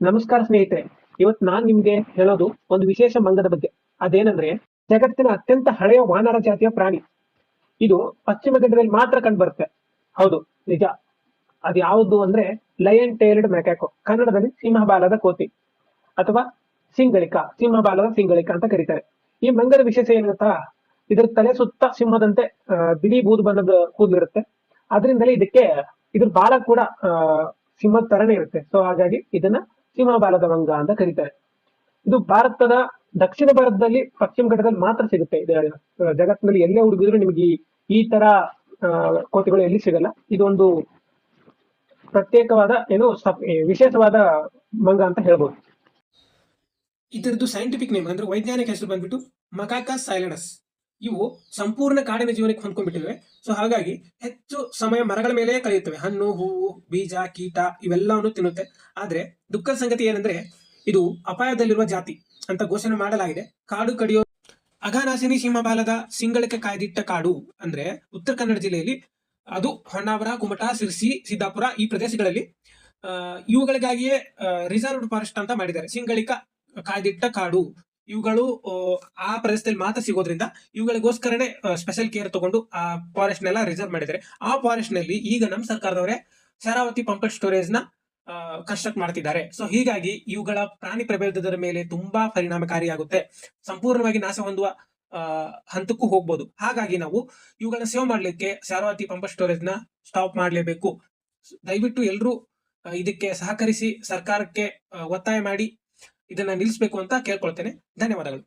ನಮಸ್ಕಾರ ಸ್ನೇಹಿತರೆ. ಇವತ್ತು ನಾನ್ ನಿಮ್ಗೆ ಹೇಳೋದು ಒಂದು ವಿಶೇಷ ಮಂಗದ ಬಗ್ಗೆ. ಅದೇನಂದ್ರೆ ಜಗತ್ತಿನ ಅತ್ಯಂತ ಹಳೆಯ ವಾನರ ಜಾತಿಯ ಪ್ರಾಣಿ. ಇದು ಪಶ್ಚಿಮ ಘಟ್ಟದಲ್ಲಿ ಮಾತ್ರ ಕಂಡುಬರುತ್ತೆ. ಹೌದು, ನಿಜ. ಅದು ಯಾವುದು ಅಂದ್ರೆ ಲಯನ್ ಟೇಲ್ಡ್ ಮ್ಯಾಕಾಕೋ, ಕನ್ನಡದಲ್ಲಿ ಸಿಂಹಬಾಲದ ಕೋತಿ ಅಥವಾ ಸಿಂಗಳಿಕ, ಸಿಂಹಬಾಲದ ಸಿಂಗಳಿಕ ಅಂತ ಕರೀತಾರೆ. ಈ ಮಂಗದ ವಿಶೇಷ ಏನು ಗೊತ್ತಾ? ಇದ್ರ ತಲೆ ಸುತ್ತ ಸಿಂಹದಂತೆ ಬಿಳಿ ಬೂದು ಬಣ್ಣದ ಕೂದಲಿರುತ್ತೆ. ಅದರಿಂದಲೇ ಇದ್ರ ಬಾಲ ಕೂಡ ಸಿಂಹದ ತರನೇ ಇರುತ್ತೆ. ಸೊ ಹಾಗಾಗಿ ಇದನ್ನ ಸಿಂಹಬಾಲದ ಮಂಗ ಅಂತ ಕರೀತಾರೆ. ಇದು ಭಾರತದ ದಕ್ಷಿಣ ಭಾರತದಲ್ಲಿ ಪಶ್ಚಿಮ ಘಟ್ಟದಲ್ಲಿ ಮಾತ್ರ ಸಿಗುತ್ತೆ. ಇದು ಜಗತ್ತಿನಲ್ಲಿ ಎಲ್ಲೇ ಹುಡುಗಿದ್ರು ನಿಮಗೆ ಈ ತರ ಕೋತಿಗಳು ಎಲ್ಲಿ ಸಿಗಲ್ಲ. ಇದೊಂದು ಪ್ರತ್ಯೇಕವಾದ ವಿಶೇಷವಾದ ಮಂಗ ಅಂತ ಹೇಳ್ಬೋದು. ಇದರದ್ದು ಸೈಂಟಿಫಿಕ್ ನೇಮ್ ಅಂದ್ರೆ ವೈಜ್ಞಾನಿಕ ಹೆಸರು ಬಂದ್ಬಿಟ್ಟು ಮಕಾಕಸ್ ಸೈಲಡಸ್. ಇವು ಸಂಪೂರ್ಣ ಕಾಡಿನ ಜೀವನಕ್ಕೆ ಹೊಂದ್ಕೊಂಡ್ಬಿಟ್ಟಿವೆ. ಸೊ ಹಾಗಾಗಿ ಹೆಚ್ಚು ಸಮಯ ಮರಗಳ ಮೇಲೆ ಕಳೆಯುತ್ತವೆ. ಹಣ್ಣು, ಹೂವು, ಬೀಜ, ಕೀಟ ಇವೆಲ್ಲವನ್ನು ತಿನ್ನುತ್ತೆ. ಆದ್ರೆ ದುಃಖದ ಸಂಗತಿ ಏನಂದ್ರೆ ಇದು ಅಪಾಯದಲ್ಲಿರುವ ಜಾತಿ ಅಂತ ಘೋಷಣೆ ಮಾಡಲಾಗಿದೆ. ಕಾಡು ಕಡಿಯೋ ಅಘನಾಸಿನಿ ಸಿಂಹಬಾಲದ ಸಿಂಗಳಿಕೆ ಕಾಯ್ದಿಟ್ಟ ಕಾಡು ಅಂದ್ರೆ ಉತ್ತರ ಕನ್ನಡ ಜಿಲ್ಲೆಯಲ್ಲಿ, ಅದು ಹೊನ್ನಾವರ, ಕುಮಟಾ, ಸಿರ್ಸಿ, ಸಿದ್ದಾಪುರ ಈ ಪ್ರದೇಶಗಳಲ್ಲಿ ಇವುಗಳಿಗಾಗಿಯೇ ರಿಸರ್ವ್ಡ್ ಫಾರೆಸ್ಟ್ ಅಂತ ಮಾಡಿದ್ದಾರೆ. ಸಿಂಗಳಿಕ ಕಾಯ್ದಿಟ್ಟ ಕಾಡು ಇವುಗಳು ಆ ಪ್ರದೇಶದಲ್ಲಿ ಮಾತ್ರ ಸಿಗೋದ್ರಿಂದ ಇವುಗಳಿಗೋಸ್ಕರನೇ ಸ್ಪೆಷಲ್ ಕೇರ್ ತಗೊಂಡು ಆ ಫಾರೆಸ್ಟ್ ನೆಲ್ಲ ರಿಸರ್ವ್ ಮಾಡಿದ್ದಾರೆ. ಆ ಫಾರೆಸ್ಟ್ ನಲ್ಲಿ ಈಗ ನಮ್ಮ ಸರ್ಕಾರದವರೇ ಶರಾವತಿ ಪಂಪೆಡ್ ಸ್ಟೋರೇಜ್ ನ ಕನ್ಸ್ಟ್ರಕ್ಟ್ ಮಾಡ್ತಿದ್ದಾರೆ. ಸೊ ಹೀಗಾಗಿ ಇವುಗಳ ಪ್ರಾಣಿ ಪ್ರಭೇದದ ಮೇಲೆ ತುಂಬಾ ಪರಿಣಾಮಕಾರಿಯಾಗುತ್ತೆ. ಸಂಪೂರ್ಣವಾಗಿ ನಾಶ ಹೊಂದುವ ಹಂತಕ್ಕೂ ಹೋಗ್ಬೋದು. ಹಾಗಾಗಿ ನಾವು ಇವುಗಳನ್ನ ಸೇವ್ ಮಾಡ್ಲಿಕ್ಕೆ ಶರಾವತಿ ಪಂಪೆಡ್ ಸ್ಟೋರೇಜ್ ನ ಸ್ಟಾಪ್ ಮಾಡ್ಲೇಬೇಕು. ದಯವಿಟ್ಟು ಎಲ್ಲರೂ ಇದಕ್ಕೆ ಸಹಕರಿಸಿ ಸರ್ಕಾರಕ್ಕೆ ಒತ್ತಾಯ ಮಾಡಿ ಇದನ್ನ ನಿಲ್ಲಿಸಬೇಕು ಅಂತ ಕೇಳ್ಕೊಳ್ತೇನೆ. ಧನ್ಯವಾದಗಳು.